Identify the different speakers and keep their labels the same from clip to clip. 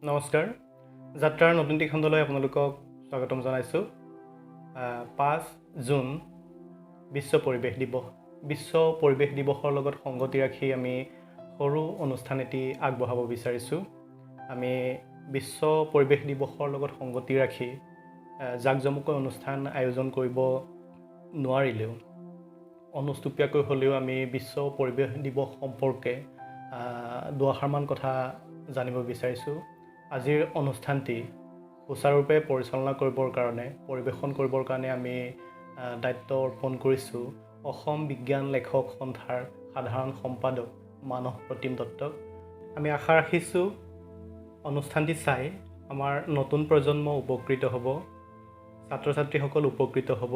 Speaker 1: নমস্কাৰ যাত্ৰাৰ নতুন খণ্ডলৈ আপোনালোকক স্বাগতম জনাইছোঁ 5 জুন বিশ্ব পৰিৱেশ দিৱস দিৱসৰ লগত সংগতি ৰাখি আমি সৰু অনুষ্ঠান এটি আগবঢ়াব বিচাৰিছোঁ আমি বিশ্ব পৰিৱেশ দিৱসৰ লগত সংগতি ৰাখি জাকজমককৈ অনুষ্ঠান আয়োজন কৰিব নোৱাৰিলেও অনুষ্টুপীয়াকৈ হ'লেও আমি বিশ্ব পৰিৱেশ দিৱস সম্পৰ্কে দুআষাৰমান কথা জানিব বিচাৰিছোঁ আজিৰ অনুষ্ঠানটি সুচাৰুৰূপে পৰিচালনা কৰিবৰ কাৰণে পৰিৱেশন কৰিবৰ কাৰণে আমি দায়িত্ব অৰ্পণ কৰিছোঁ অসম বিজ্ঞান লেখক সন্থাৰ সাধাৰণ সম্পাদক মানস প্ৰতিম দত্তক আমি আশা ৰাখিছোঁ অনুষ্ঠানটি চাই আমাৰ নতুন প্ৰজন্ম উপকৃত হ'ব ছাত্ৰ ছাত্ৰীসকল উপকৃত হ'ব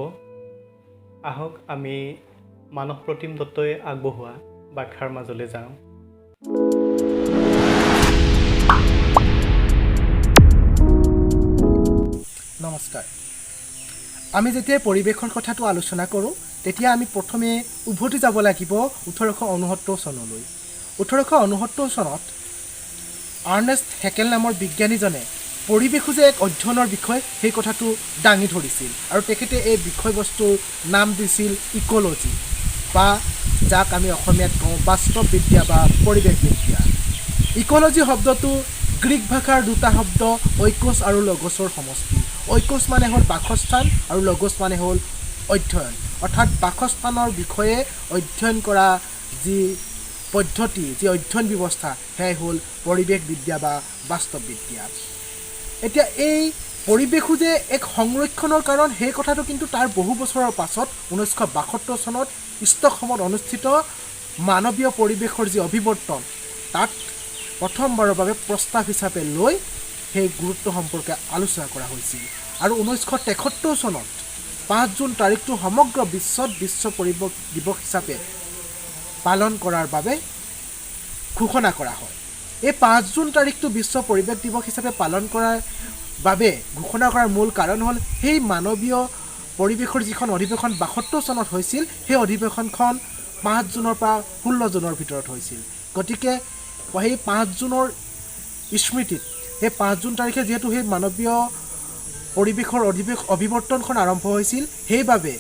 Speaker 1: আহক আমি মানস প্ৰতিম দত্তই আগবঢ়োৱা ব্যাখ্যাৰ মাজলৈ যাওঁ
Speaker 2: নমস্কাৰ আমি যেতিয়া পৰিৱেশৰ কথাটো আলোচনা কৰোঁ তেতিয়া আমি প্ৰথমে উভতি যাব লাগিব 1869 চনলৈ 1869 চনত আৰ্নেষ্ট হেকেল নামৰ বিজ্ঞানীজনে পৰিৱেশো যে এক অধ্যয়নৰ বিষয় সেই কথাটো দাঙি ধৰিছিল আৰু তেখেতে এই বিষয়বস্তুৰ নাম দিছিল ইক'লজি বা যাক আমি অসমীয়াত কওঁ বাস্তৱ বিদ্যা বা পৰিৱেশ বিদ্যা ইক'লজি শব্দটো গ্ৰীক ভাষাৰ দুটা শব্দ ঐকোছ আৰু লগছৰ সমষ্টি ঐকোছ মানে হ'ল বাসস্থান আৰু লগছ মানে হ'ল অধ্যয়ন অৰ্থাৎ বাসস্থানৰ বিষয়ে অধ্যয়ন কৰা যি পদ্ধতি যি অধ্যয়ন ব্যৱস্থা সেয়াই হ'ল পৰিৱেশ বিদ্যা বা বাস্তৱ বিদ্যা এতিয়া এই পৰিৱেশো যে এক সংৰক্ষণৰ কাৰণ সেই কথাটো কিন্তু তাৰ বহু বছৰৰ পাছত 1972 চনত ষ্টকহোমত অনুষ্ঠিত মানৱীয় পৰিৱেশৰ যি অভিৱৰ্তন তাত প্ৰথমবাৰৰ বাবে প্ৰস্তাৱ হিচাপে লৈ সেই গুৰুত্ব সম্পৰ্কে আলোচনা কৰা হৈছিল আৰু 1973 চনত 5 জুন তাৰিখটো সমগ্ৰ বিশ্বত বিশ্ব পৰিৱেশ দিৱস হিচাপে পালন কৰাৰ বাবে ঘোষণা কৰা হয় এই 5 জুন তাৰিখটো বিশ্ব পৰিৱেশ দিৱস হিচাপে পালন কৰাৰ বাবে ঘোষণা কৰাৰ মূল কাৰণ হ'ল সেই মানৱীয় পৰিৱেশৰ যিখন অধিৱেশন 72 চনত হৈছিল সেই অধিৱেশনখন 5 জুনৰ পৰা 16 জুনৰ ভিতৰত হৈছিল গতিকে সেই 5 জুনৰ স্মৃতিত সেই 5 জুন তাৰিখে যিহেতু সেই মানৱীয় পৰিৱেশৰ অভিৱৰ্তনখন আৰম্ভ হৈছিল সেইবাবে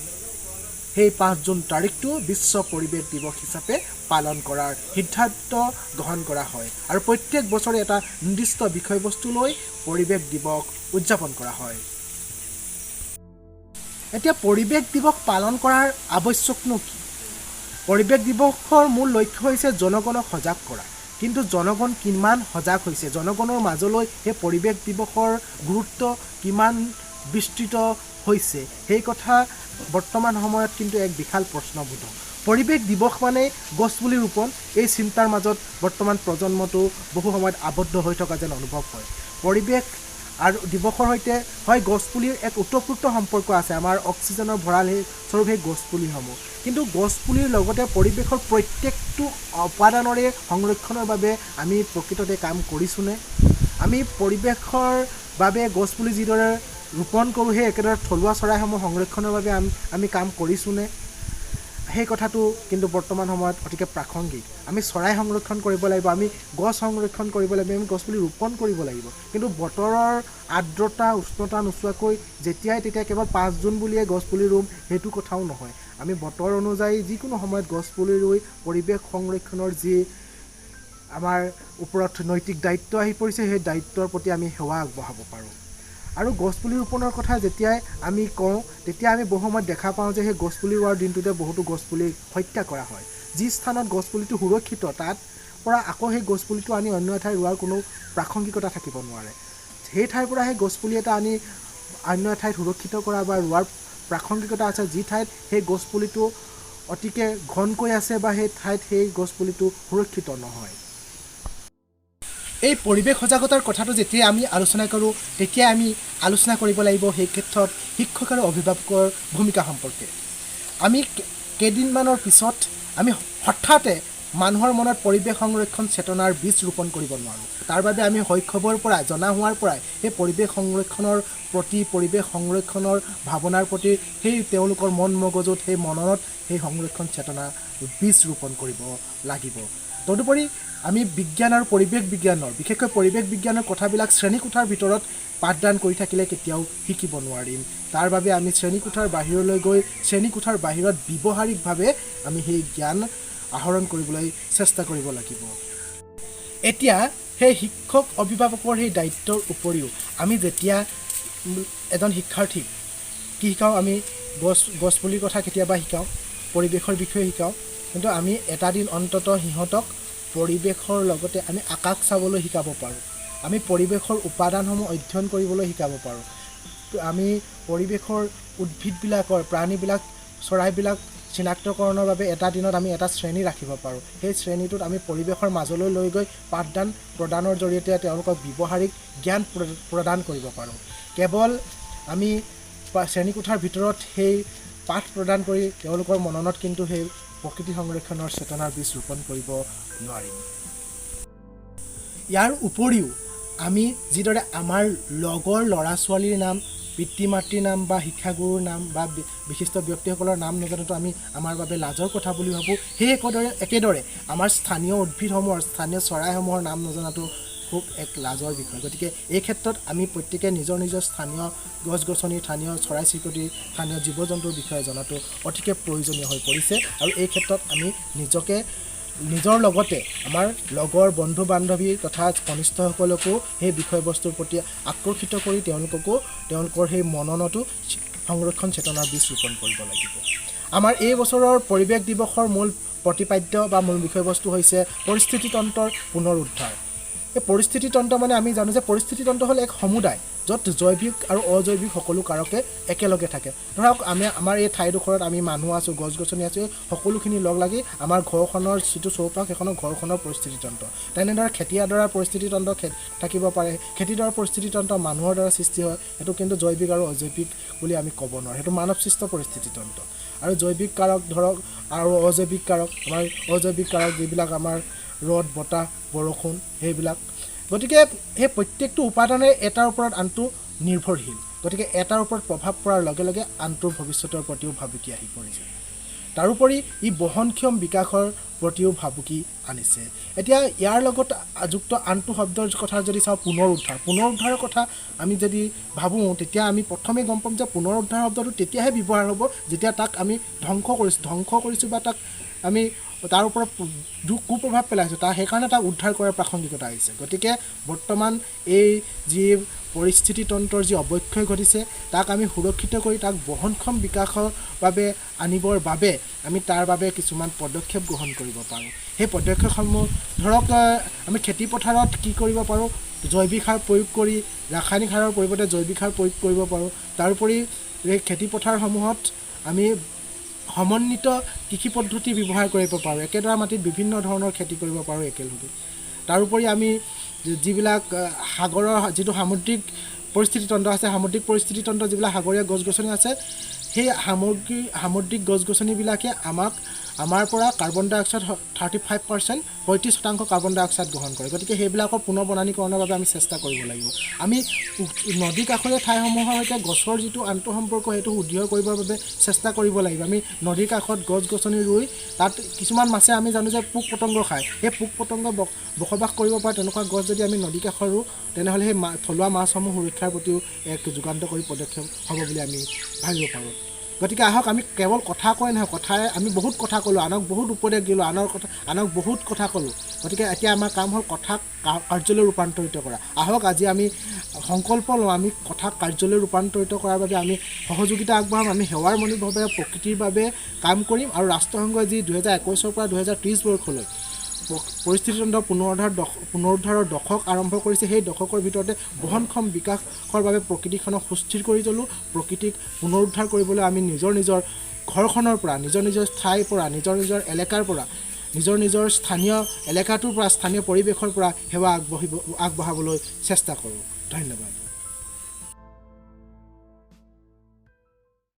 Speaker 2: সেই 5 জুন তাৰিখটো বিশ্ব পৰিৱেশ দিৱস হিচাপে পালন কৰাৰ সিদ্ধান্ত গ্ৰহণ কৰা হয় আৰু প্ৰত্যেক বছৰে এটা নিৰ্দিষ্ট বিষয়বস্তু লৈ পৰিৱেশ দিৱস উদযাপন কৰা হয় এতিয়া পৰিৱেশ দিৱস পালন কৰাৰ আৱশ্যকনো কি পৰিৱেশ দিৱসৰ মূল লক্ষ্য হৈছে জনগণক সজাগ কৰা কিন্তু জনগণ কিমান সজাগ হৈছে জনগণৰ মাজলৈ সেই পৰিৱেশ দিৱসৰ গুৰুত্ব কিমান বিস্তৃত হৈছে সেই কথা বৰ্তমান সময়ত কিন্তু এক বিশাল প্ৰশ্নবোধক পৰিৱেশ দিৱস মানে গছপুলি ৰোপণ এই চিন্তাৰ মাজত বৰ্তমান প্ৰজন্মটো বহু সময়ত আবদ্ধ হৈ থকা যেন অনুভৱ হয় পৰিৱেশ আৰু দিৱসৰ সৈতে হয় গছপুলিৰ এক ওতঃপ্ৰোত সম্পৰ্ক আছে আমাৰ অক্সিজেনৰ ভঁৰাল স্বৰূপ সেই গছপুলিসমূহ কিন্তু গছপুলিৰ লগতে পৰিৱেশৰ প্ৰত্যেকটো উপাদানৰে সংৰক্ষণৰ বাবে আমি প্ৰকৃততে কাম কৰিছোঁনে আমি পৰিৱেশৰ বাবে গছপুলি যিদৰে ৰোপণ কৰোঁ সেই একেদৰে থলুৱা চৰাইসমূহ সংৰক্ষণৰ বাবে আমি কাম কৰিছোঁনে সেই কথাটো কিন্তু বৰ্তমান সময়ত অতিকে প্ৰাসংগিক আমি চৰাই সংৰক্ষণ কৰিব লাগিব আমি গছ সংৰক্ষণ কৰিব লাগিব আমি গছপুলি ৰোপণ কৰিব লাগিব কিন্তু বতৰৰ আৰ্দ্ৰতা উষ্ণতা নোচোৱাকৈ যেতিয়াই তেতিয়া কেৱল 5 জুন বুলিয়ে গছপুলি ৰুম সেইটো কথাও নহয় আমি বতৰ অনুযায়ী যিকোনো সময়ত গছপুলি ৰুই পৰিৱেশ সংৰক্ষণৰ যি আমাৰ ওপৰত নৈতিক দায়িত্ব আহি পৰিছে সেই দায়িত্বৰ প্ৰতি আমি সেৱা আগবঢ়াব পাৰোঁ আৰু গছপুলি ৰোপণৰ কথা যেতিয়াই আমি কওঁ তেতিয়া আমি বহু সময়ত দেখা পাওঁ যে সেই গছপুলি ৰোৱাৰ দিনটোতে বহুতো গছপুলি হত্যা কৰা হয় যি স্থানত গছপুলিটো সুৰক্ষিত তাত পৰা আকৌ সেই গছপুলিটো আনি অন্য এঠাইত ৰোৱাৰ কোনো প্ৰাসংগিকতা থাকিব নোৱাৰে সেই ঠাইৰ পৰা সেই গছপুলি এটা আনি অন্য এঠাইত সুৰক্ষিত কৰা বা ৰোৱাৰ প্ৰাসংগিকতা আছে যি ঠাইত সেই গছপুলিটো অতিকে ঘনকৈ আছে বা সেই ঠাইত সেই গছপুলিটো সুৰক্ষিত নহয় এই পৰিৱেশ সজাগতাৰ কথাটো যেতিয়া আমি আলোচনা কৰোঁ তেতিয়া আমি আলোচনা কৰিব লাগিব সেই ক্ষেত্ৰত শিক্ষক আৰু অভিভাৱকৰ ভূমিকা সম্পৰ্কে আমি কেইদিনমানৰ পিছত আমি হঠাতে মানুহৰ মনত পৰিৱেশ সংৰক্ষণ চেতনাৰ বীজ ৰোপণ কৰিব নোৱাৰোঁ তাৰ বাবে আমি শৈশৱৰ পৰা জনা হোৱাৰ পৰাই সেই পৰিৱেশ সংৰক্ষণৰ প্ৰতি পৰিৱেশ সংৰক্ষণৰ ভাৱনাৰ প্ৰতি সেই তেওঁলোকৰ মন মগজুত সেই মননত সেই সংৰক্ষণ চেতনা বীজ ৰোপণ কৰিব লাগিব তদুপৰি আমি বিজ্ঞান আৰু পৰিৱেশ বিজ্ঞানৰ বিশেষকৈ পৰিৱেশ বিজ্ঞানৰ কথাবিলাক শ্ৰেণীকোঠাৰ ভিতৰত পাঠদান কৰি থাকিলে কেতিয়াও শিকিব নোৱাৰিম। তাৰ বাবে আমি শ্ৰেণীকোঠাৰ বাহিৰলৈ গৈ শ্ৰেণীকোঠাৰ বাহিৰত ব্যৱহাৰিকভাৱে আমি সেই জ্ঞান আহৰণ কৰিবলৈ চেষ্টা কৰিব লাগিব। এতিয়া সেই শিক্ষক অভিভাৱকৰ সেই দায়িত্বৰ উপৰিও আমি যেতিয়া এজন শিক্ষাৰ্থীক কি শিকাওঁ, আমি গছপুলিৰ কথা কেতিয়াবা শিকাওঁ, পৰিৱেশৰ বিষয়ে শিকাওঁ, কিন্তু আমি এটা দিন অন্ততঃ সিহঁতক পৰিৱেশৰ লগতে আমি আকাশ চাবলৈ শিকাব পাৰোঁ, আমি পৰিৱেশৰ উপাদানসমূহ অধ্যয়ন কৰিবলৈ শিকাব পাৰোঁ, আমি পৰিৱেশৰ উদ্ভিদবিলাকৰ প্ৰাণীবিলাক চৰাইবিলাক চিনাক্তকৰণৰ বাবে এটা দিনত আমি এটা শ্ৰেণী ৰাখিব পাৰোঁ। সেই শ্ৰেণীটোত আমি পৰিৱেশৰ মাজলৈ লৈ গৈ পাঠদান প্ৰদানৰ জৰিয়তে তেওঁলোকক ব্যৱহাৰিক জ্ঞান প্ৰদান কৰিব পাৰোঁ। কেৱল আমি শ্ৰেণীকোঠাৰ ভিতৰত সেই পাঠ প্ৰদান কৰি তেওঁলোকৰ মননত কিন্তু সেই প্ৰকৃতি সংৰক্ষণৰ চেতনাৰ বীজ ৰোপণ কৰিব নোৱাৰিম। ইয়াৰ উপৰিও আমি যিদৰে আমাৰ লগৰ ল'ৰা ছোৱালীৰ নাম, পিতৃ মাতৃৰ নাম বা শিক্ষাগুৰুৰ নাম বা বিশিষ্ট ব্যক্তিসকলৰ নাম নজনাটো আমি আমাৰ বাবে লাজৰ কথা বুলি ভাবোঁ, সেই একেদৰে আমাৰ স্থানীয় উদ্ভিদসমূহৰ স্থানীয় চৰাইসমূহৰ নাম নজনাটো খুব এক লাজৰ বিষয়। গতিকে এই ক্ষেত্ৰত আমি প্ৰত্যেকে নিজৰ নিজৰ স্থানীয় গছ গছনি, স্থানীয় চৰাই চিৰিকটি, স্থানীয় জীৱ জন্তুৰ বিষয়ে জনাটো অতিকে প্ৰয়োজনীয় হৈ পৰিছে। আৰু এই ক্ষেত্ৰত আমি নিজকে নিজৰ লগতে আমাৰ লগৰ বন্ধু বান্ধৱী তথা কনিষ্ঠসকলকো সেই বিষয়বস্তুৰ প্ৰতি আকৰ্ষিত কৰি তেওঁলোকৰ সেই মননতো সংৰক্ষণ চেতনাৰ বীজ ৰোপণ কৰিব লাগিব। আমাৰ এই বছৰৰ পৰিৱেশ দিৱসৰ মূল প্ৰতিপাদ্য বা মূল বিষয়বস্তু হৈছে পৰিস্থিতিতন্ত্ৰৰ পুনৰুদ্ধাৰ। এই পৰিস্থিতিতন্ত্ৰ মানে আমি জানো যে পৰিস্থিতিতন্ত্ৰ হ'ল এক সমুদায় য'ত জৈৱিক আৰু অজৈৱিক সকলো কাৰকে একেলগে থাকে। ধৰক আমাৰ এই ঠাইডোখৰত আমি মানুহ আছোঁ, গছ গছনি আছোঁ, সকলোখিনি লগ লাগি আমাৰ ঘৰখনৰ যিটো চৌপাশ সেইখনৰ ঘৰখনৰ পৰিস্থিতিতন্ত্ৰ। তেনেদৰে খেতিয়ডৰাৰ পৰিস্থিতিতন্ত্ৰ থাকিব পাৰে, খেতিডৰাৰ পৰিস্থিতিতন্ত্ৰ মানুহৰ দ্বাৰা সৃষ্টি হয়, সেইটো কিন্তু জৈৱিক আৰু অজৈৱিক বুলি আমি ক'ব নোৱাৰোঁ, সেইটো মানৱসৃষ্ট পৰিস্থিতিতন্ত্ৰ। আৰু জৈৱিক কাৰক ধৰক আৰু অজৈৱিক কাৰক, আমাৰ অজৈৱিক কাৰক যিবিলাক আমাৰ ৰ'দ, বতাহ, বৰষুণ সেইবিলাক। গতিকে সেই প্ৰত্যেকটো উপাদানে এটাৰ ওপৰত আনটো নিৰ্ভৰশীল। গতিকে এটাৰ ওপৰত প্ৰভাৱ পৰাৰ লগে লগে আনটোৰ ভৱিষ্যতৰ প্ৰতিও ভাবুকি আহি পৰিছে। তাৰোপৰি ই বহনক্ষম বিকাশৰ প্ৰতিও ভাবুকি আনিছে। এতিয়া ইয়াৰ লগত যুক্ত আনটো শব্দৰ কথা যদি চাওঁ, পুনৰুদ্ধাৰৰ কথা আমি যদি ভাবোঁ, তেতিয়া আমি প্ৰথমে গম পাম যে পুনৰুদ্ধাৰ শব্দটো তেতিয়াহে ব্যৱহাৰ হ'ব যেতিয়া তাক আমি ধ্বংস কৰিছোঁ বা তাক আমি তাৰ ওপৰত কুপ্ৰভাৱ পেলাইছোঁ, সেইকাৰণে তাক উদ্ধাৰ কৰাৰ প্ৰাসংগিকতা আহিছে। গতিকে বৰ্তমান এই যি পৰিস্থিতিতন্ত্ৰৰ যি অৱক্ষয় ঘটিছে তাক আমি সুৰক্ষিত কৰি তাক বহনক্ষম বিকাশৰ বাবে আনিবৰ বাবে আমি তাৰ বাবে কিছুমান পদক্ষেপ গ্ৰহণ কৰিব পাৰোঁ। সেই পদক্ষেপসমূহ ধৰক আমি খেতি পথাৰত কি কৰিব পাৰোঁ, জৈৱিক সাৰ প্ৰয়োগ কৰি ৰাসায়নিক সাৰৰ পৰিৱৰ্তে জৈৱিক সাৰ প্ৰয়োগ কৰিব পাৰোঁ। তাৰোপৰি এই খেতি পথাৰসমূহত আমি সমন্বিত কৃষি পদ্ধতি ব্যৱহাৰ কৰিব পাৰোঁ, একেডৰা মাটিত বিভিন্ন ধৰণৰ খেতি কৰিব পাৰোঁ একেলগে। তাৰোপৰি আমি যিবিলাক সাগৰৰ যিটো সামুদ্ৰিক পৰিস্থিতিতন্ত্ৰ আছে, সামুদ্ৰিক পৰিস্থিতিতন্ত্ৰ যিবিলাক সাগৰীয় গছ গছনি আছে, সেই সামুদ্ৰিক গছ গছনিবিলাকে আমাৰ পৰা কাৰ্বন ডাই অক্সাইড 35% 35% কাৰ্বন ডাই অক্সাইড গ্ৰহণ কৰে। গতিকে সেইবিলাকৰ পুনৰ বনানীকৰণৰ বাবে আমি চেষ্টা কৰিব লাগিব। আমি নদী কাষৰীয়া ঠাইসমূহৰ সৈতে গছৰ যিটো আন্তঃসম্পৰ্ক সেইটো সুদৃঢ় কৰিবৰ বাবে চেষ্টা কৰিব লাগিব। আমি নদীৰ কাষত গছ গছনি ৰুই তাত কিছুমান মাছে আমি জানো যে পোক পতংগ খায়, সেই পোক পতংগ বসবাস কৰিব পৰা তেনেকুৱা গছ যদি আমি নদী কাষত ৰুওঁ, তেনেহ'লে সেই থলুৱা মাছসমূহ সুৰক্ষাৰ প্ৰতিও এক যুগান্তকাৰী পদক্ষেপ হ'ব বুলি আমি ভাবিব পাৰোঁ। গতিকে আহক আমি কেৱল কথা কয় নহয়, আমি বহুত কথা ক'লোঁ, আনক বহুত উপদেশ দিলোঁ, আনক বহুত কথা ক'লোঁ। গতিকে এতিয়া আমাৰ কাম হ'ল কথাক কাৰ্যলৈ ৰূপান্তৰিত কৰা। আহক আজি আমি সংকল্প লওঁ, আমি কথাক কাৰ্যলৈ ৰূপান্তৰিত কৰাৰ বাবে আমি সহযোগিতা আগবঢ়াম, আমি সেৱাৰ মনোভাৱেৰে প্ৰকৃতিৰ বাবে কাম কৰিম। আৰু ৰাষ্ট্ৰসংঘই যি 2021 পৰা 2030 বৰ্ষলৈ পৰিস্থিতিতন্ত্ৰ পুনৰুদ্ধাৰৰ দশক আৰম্ভ কৰিছে, সেই দশকৰ ভিতৰতে বহনক্ষম বিকাশৰ বাবে প্ৰকৃতিখনক সুস্থিৰ কৰি তোলোঁ। প্ৰকৃতিক পুনৰুদ্ধাৰ কৰিবলৈ আমি নিজৰ ঘৰখনৰ পৰা, নিজৰ ঠাইৰ পৰা, নিজৰ এলেকাৰ পৰা, নিজৰ স্থানীয় এলেকাটোৰ পৰা, স্থানীয় পৰিৱেশৰ পৰা সেৱা আগবঢ়াবলৈ চেষ্টা কৰোঁ। ধন্যবাদ।